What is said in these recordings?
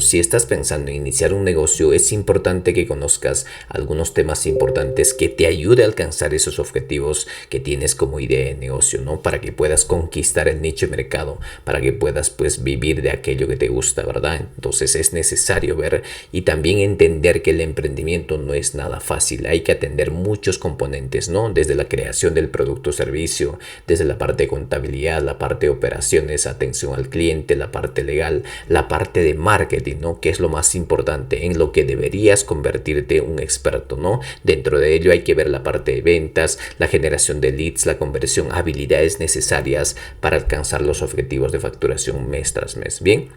Si estás pensando en iniciar un negocio, es importante que conozcas algunos temas importantes que te ayude a alcanzar esos objetivos que tienes como idea de negocio, ¿no? Para que puedas conquistar el nicho de mercado, para que puedas pues vivir de aquello que te gusta, ¿verdad? Entonces es necesario ver y también entender que el emprendimiento no es nada fácil. Hay que atender muchos componentes, ¿no? Desde la creación del producto o servicio, desde la parte de contabilidad, la parte de operaciones, atención al cliente, la parte legal, la parte de marketing, ¿no? Que es lo más importante, en lo que deberías convertirte un experto, ¿no? Dentro de ello hay que ver la parte de ventas, la generación de leads, la conversión, habilidades necesarias para alcanzar los objetivos de facturación mes tras mes. Bien.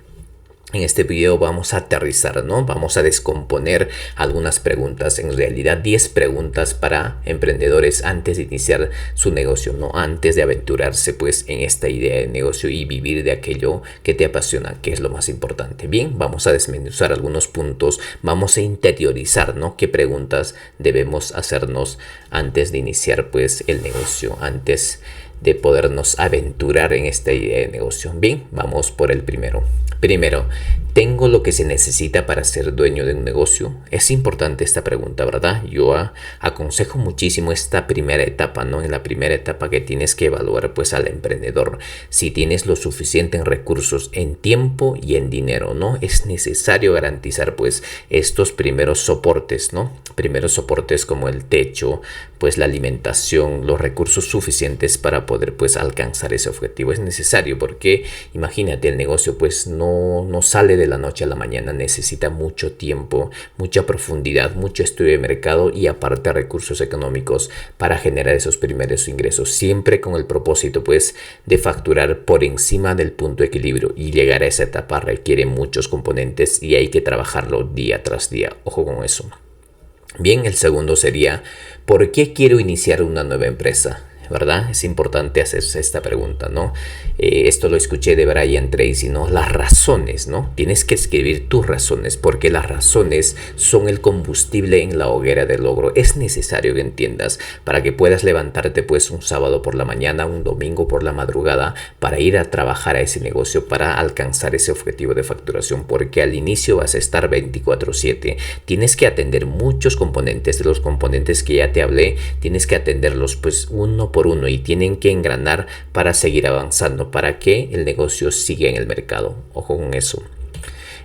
En este video vamos a aterrizar, ¿no? Vamos a descomponer algunas preguntas, en realidad 10 preguntas para emprendedores antes de iniciar su negocio, ¿no? Antes de aventurarse pues en esta idea de negocio y vivir de aquello que te apasiona, que es lo más importante. Bien, vamos a desmenuzar algunos puntos, vamos a interiorizar, ¿no? ¿Qué preguntas debemos hacernos antes de iniciar pues el negocio, antes de podernos aventurar en esta idea de negocio? Bien, vamos por el primero. Primero, ¿tengo lo que se necesita para ser dueño de un negocio? Es importante esta pregunta, ¿verdad? Yo aconsejo muchísimo esta primera etapa, ¿no? En la primera etapa que tienes que evaluar pues al emprendedor, si tienes lo suficiente en recursos, en tiempo y en dinero, ¿no? Es necesario garantizar pues estos primeros soportes, ¿no? Primeros soportes como el techo, pues la alimentación, los recursos suficientes para poder pues alcanzar ese objetivo. Es necesario porque imagínate, el negocio pues no sale de la noche a la mañana, necesita mucho tiempo, mucha profundidad, mucho estudio de mercado y aparte recursos económicos para generar esos primeros ingresos, siempre con el propósito pues de facturar por encima del punto de equilibrio, y llegar a esa etapa requiere muchos componentes y hay que trabajarlo día tras día. Ojo con eso. Bien, el segundo sería, ¿por qué quiero iniciar una nueva empresa? ¿Verdad? Es importante hacerse esta pregunta, ¿no? Esto lo escuché de Brian Tracy, ¿no? Las razones, ¿no? Tienes que escribir tus razones, porque las razones son el combustible en la hoguera del logro. Es necesario que entiendas para que puedas levantarte pues un sábado por la mañana, un domingo por la madrugada, para ir a trabajar a ese negocio, para alcanzar ese objetivo de facturación, porque al inicio vas a estar 24/7. Tienes que atender muchos componentes. De los componentes que ya te hablé, tienes que atenderlos pues uno por uno y tienen que engranar para seguir avanzando, para que el negocio siga en el mercado. Ojo con eso.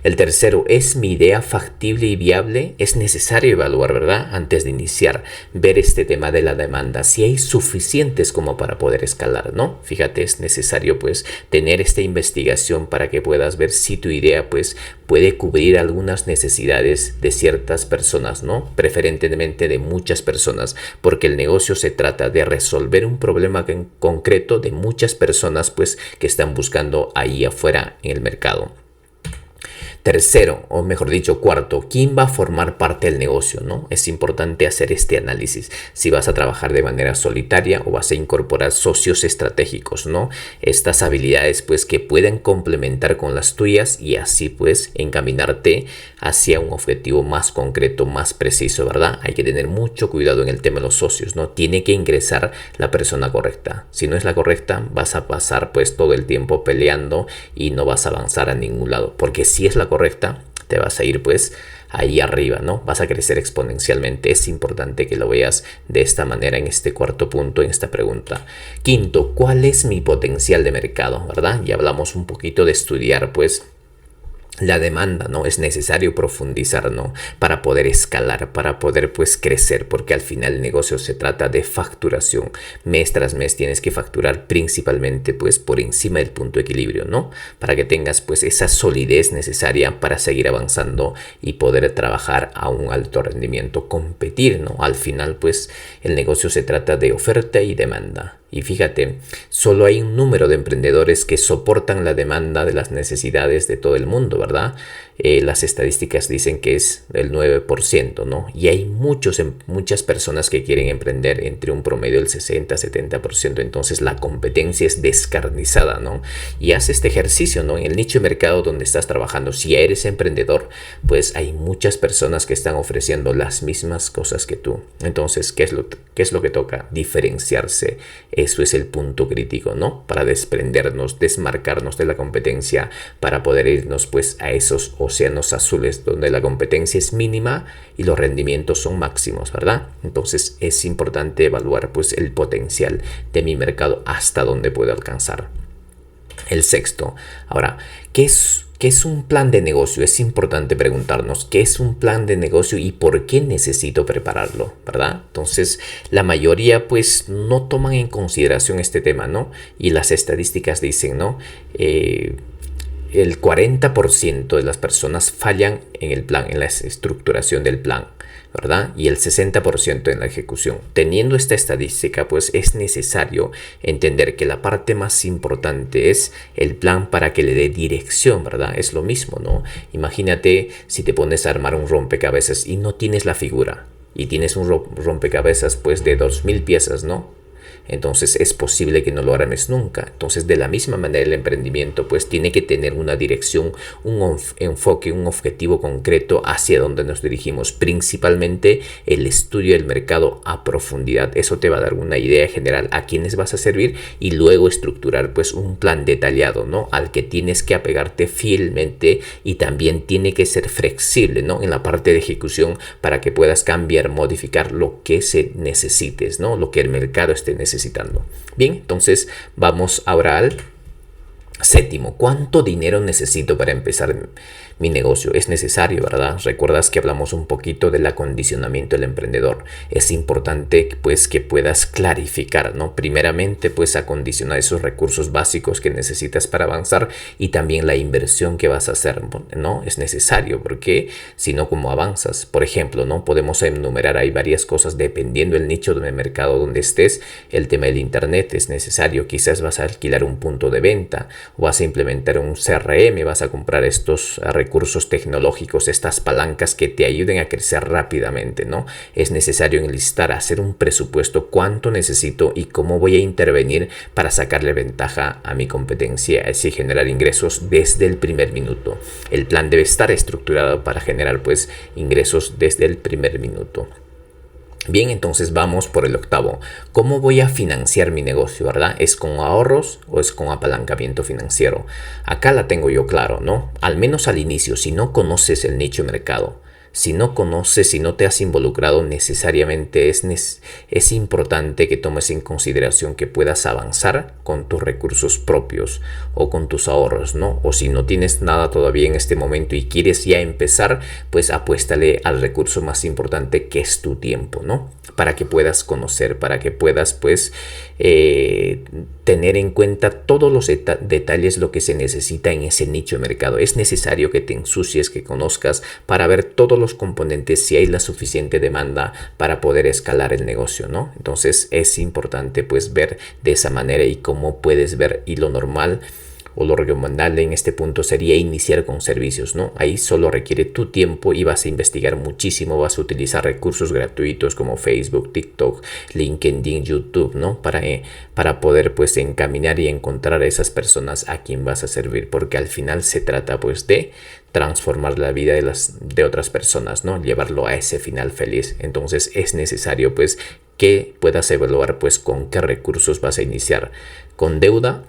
El tercero, ¿es mi idea factible y viable? Es necesario evaluar, ¿verdad? Antes de iniciar, ver este tema de la demanda, si hay suficientes como para poder escalar, ¿no? Fíjate, es necesario pues tener esta investigación para que puedas ver si tu idea pues puede cubrir algunas necesidades de ciertas personas, ¿no? Preferentemente de muchas personas, porque el negocio se trata de resolver un problema en concreto de muchas personas pues que están buscando ahí afuera en el mercado. Tercero, o mejor dicho, cuarto, ¿quién va a formar parte del negocio, no? Es importante hacer este análisis. Si vas a trabajar de manera solitaria o vas a incorporar socios estratégicos, ¿no? Estas habilidades, pues, que pueden complementar con las tuyas y así, pues, encaminarte hacia un objetivo más concreto, más preciso, ¿verdad? Hay que tener mucho cuidado en el tema de los socios, ¿no? Tiene que ingresar la persona correcta. Si no es la correcta, vas a pasar, pues, todo el tiempo peleando y no vas a avanzar a ningún lado, porque si es la correcta, te vas a ir pues ahí arriba, ¿no? Vas a crecer exponencialmente. Es importante que lo veas de esta manera en este cuarto punto, en esta pregunta. Quinto, ¿cuál es mi potencial de mercado? ¿Verdad? Ya hablamos un poquito de estudiar pues la demanda, ¿no? Es necesario profundizar, ¿no? Para poder escalar, para poder pues crecer, porque al final el negocio se trata de facturación. Mes tras mes tienes que facturar principalmente pues por encima del punto de equilibrio, ¿no? Para que tengas pues esa solidez necesaria para seguir avanzando y poder trabajar a un alto rendimiento, competir, ¿no? Al final pues el negocio se trata de oferta y demanda. Y fíjate, solo hay un número de emprendedores que soportan la demanda de las necesidades de todo el mundo, ¿verdad? Las estadísticas dicen que es el 9%, ¿no? Y hay muchas personas que quieren emprender, entre un promedio del 60-70%. Entonces la competencia es descarnizada, ¿no? Y haz este ejercicio, ¿no? En el nicho de mercado donde estás trabajando, si eres emprendedor, pues hay muchas personas que están ofreciendo las mismas cosas que tú. Entonces, ¿qué es lo que toca? Diferenciarse. Eso es el punto crítico, ¿no? Para desprendernos, desmarcarnos de la competencia, para poder irnos pues a esos océanos azules, donde la competencia es mínima y los rendimientos son máximos, ¿verdad? Entonces es importante evaluar pues el potencial de mi mercado hasta dónde puedo alcanzar. El sexto. Ahora, ¿qué es un plan de negocio? Es importante preguntarnos qué es un plan de negocio y por qué necesito prepararlo, ¿verdad? Entonces, la mayoría pues no toman en consideración este tema, ¿no? Y las estadísticas dicen, ¿no? El 40% de las personas fallan en el plan, en la estructuración del plan, ¿verdad? Y el 60% en la ejecución. Teniendo esta estadística, pues es necesario entender que la parte más importante es el plan para que le dé dirección, ¿verdad? Es lo mismo, ¿no? Imagínate si te pones a armar un rompecabezas y no tienes la figura y tienes un rompecabezas pues de 2000 piezas, ¿no? Entonces es posible que no lo armes nunca. Entonces de la misma manera el emprendimiento pues tiene que tener una dirección, un enfoque, un objetivo concreto hacia donde nos dirigimos. Principalmente el estudio del mercado a profundidad. Eso te va a dar una idea general a quiénes vas a servir y luego estructurar pues un plan detallado, ¿no? Al que tienes que apegarte fielmente y también tiene que ser flexible, ¿no? En la parte de ejecución para que puedas cambiar, modificar lo que se necesites, ¿no? Lo que el mercado esté necesitando. Bien, entonces vamos ahora al séptimo. ¿Cuánto dinero necesito para empezar mi negocio? Es necesario, ¿verdad? Recuerdas que hablamos un poquito del acondicionamiento del emprendedor. Es importante pues que puedas clarificar, ¿no? Primeramente pues acondicionar esos recursos básicos que necesitas para avanzar y también la inversión que vas a hacer, ¿no? Es necesario porque si no, ¿cómo avanzas? Por ejemplo, ¿no? Podemos enumerar ahí varias cosas dependiendo del nicho de mercado donde estés. El tema del internet es necesario. Quizás vas a alquilar un punto de venta, vas a implementar un CRM, vas a comprar estos recursos tecnológicos, estas palancas que te ayuden a crecer rápidamente, ¿no? Es necesario enlistar, hacer un presupuesto, cuánto necesito y cómo voy a intervenir para sacarle ventaja a mi competencia, así generar ingresos desde el primer minuto. El plan debe estar estructurado para generar pues ingresos desde el primer minuto. Bien, entonces vamos por el octavo. ¿Cómo voy a financiar mi negocio, verdad? ¿Es con ahorros o es con apalancamiento financiero? Acá la tengo yo claro, ¿no? Al menos al inicio, si no conoces el nicho de mercado, si no conoces, si no te has involucrado necesariamente, es importante que tomes en consideración que puedas avanzar con tus recursos propios o con tus ahorros, ¿no? O si no tienes nada todavía en este momento y quieres ya empezar, pues apuéstale al recurso más importante que es tu tiempo, ¿no? Para que puedas conocer, para que puedas pues tener en cuenta todos los detalles, lo que se necesita en ese nicho de mercado. Es necesario que te ensucies, que conozcas para ver todos los componentes, si hay la suficiente demanda para poder escalar el negocio, ¿no? Entonces es importante pues ver de esa manera y cómo puedes ver, y lo normal o lo recomendable en este punto sería iniciar con servicios, ¿no? Ahí solo requiere tu tiempo y vas a investigar muchísimo, vas a utilizar recursos gratuitos como Facebook, TikTok, LinkedIn, YouTube, ¿no? Para poder pues encaminar y encontrar a esas personas a quien vas a servir, porque al final se trata pues de transformar la vida de otras personas, ¿no? Llevarlo a ese final feliz. Entonces es necesario pues que puedas evaluar pues con qué recursos vas a iniciar, con deuda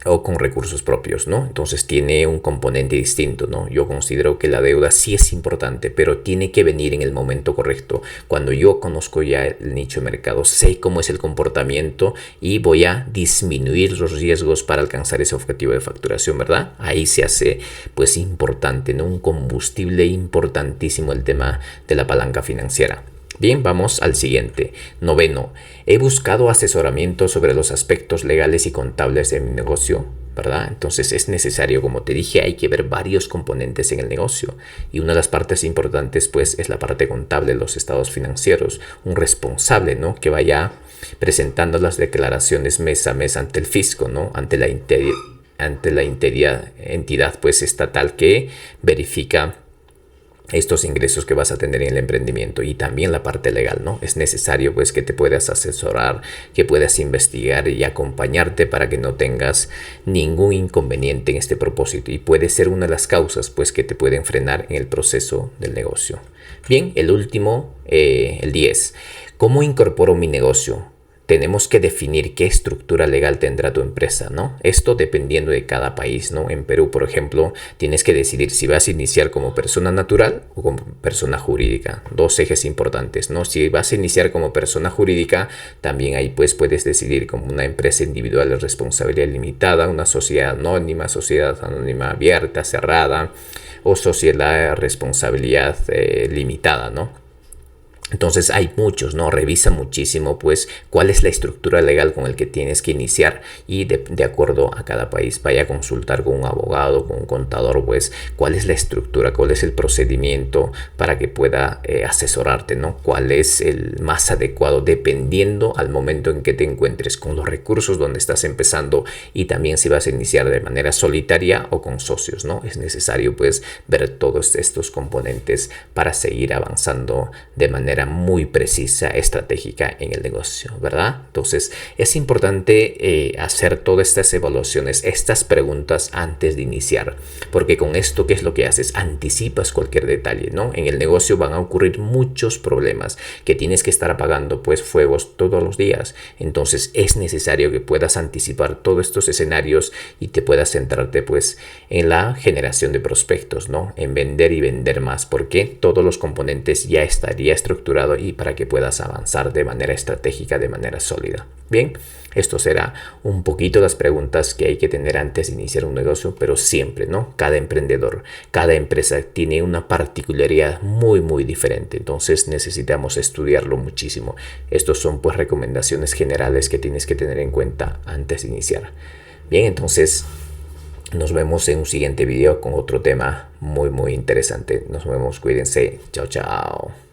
o con recursos propios, ¿no? Entonces tiene un componente distinto, ¿no? Yo considero que la deuda sí es importante, pero tiene que venir en el momento correcto. Cuando yo conozco ya el nicho de mercado, sé cómo es el comportamiento y voy a disminuir los riesgos para alcanzar ese objetivo de facturación, ¿verdad? Ahí se hace pues importante, ¿no? Un combustible importantísimo el tema de la palanca financiera. Bien, vamos al siguiente. Noveno, he buscado asesoramiento sobre los aspectos legales y contables de mi negocio, ¿verdad? Entonces es necesario, como te dije, hay que ver varios componentes en el negocio y una de las partes importantes pues es la parte contable, los estados financieros, un responsable, ¿no? Que vaya presentando las declaraciones mes a mes ante el fisco, ¿no? Ante la entidad pues estatal que verifica estos ingresos que vas a tener en el emprendimiento, y también la parte legal, ¿no? Es necesario pues que te puedas asesorar, que puedas investigar y acompañarte para que no tengas ningún inconveniente en este propósito, y puede ser una de las causas pues que te pueden frenar en el proceso del negocio. Bien, el último, el 10. ¿Cómo incorporo mi negocio? tenemos que definir qué estructura legal tendrá tu empresa, ¿no? Esto dependiendo de cada país, ¿no? En Perú, por ejemplo, tienes que decidir si vas a iniciar como persona natural o como persona jurídica. Dos ejes importantes, ¿no? Si vas a iniciar como persona jurídica, también ahí pues puedes decidir como una empresa individual de responsabilidad limitada, una sociedad anónima abierta, cerrada, o sociedad de responsabilidad limitada, ¿no? Entonces hay muchos, ¿no? Revisa muchísimo pues cuál es la estructura legal con el que tienes que iniciar y de acuerdo a cada país vaya a consultar con un abogado, con un contador, pues cuál es la estructura, cuál es el procedimiento para que pueda asesorarte, ¿no? Cuál es el más adecuado dependiendo al momento en que te encuentres con los recursos donde estás empezando y también si vas a iniciar de manera solitaria o con socios, ¿no? Es necesario pues ver todos estos componentes para seguir avanzando de manera muy precisa, estratégica en el negocio, ¿verdad? Entonces es importante hacer todas estas evaluaciones, estas preguntas antes de iniciar, porque con esto, ¿qué es lo que haces? Anticipas cualquier detalle, ¿no? En el negocio van a ocurrir muchos problemas que tienes que estar apagando pues fuegos todos los días, entonces es necesario que puedas anticipar todos estos escenarios y te puedas centrarte pues en la generación de prospectos, ¿no? En vender y vender más, porque todos los componentes ya estaría estructurado y para que puedas avanzar de manera estratégica, de manera sólida. Bien, esto será un poquito las preguntas que hay que tener antes de iniciar un negocio, pero siempre, ¿no? Cada emprendedor, cada empresa tiene una particularidad muy diferente, entonces necesitamos estudiarlo muchísimo. Estos son pues recomendaciones generales que tienes que tener en cuenta antes de iniciar. Bien, entonces nos vemos en un siguiente video con otro tema muy interesante. Nos vemos, cuídense. Chao.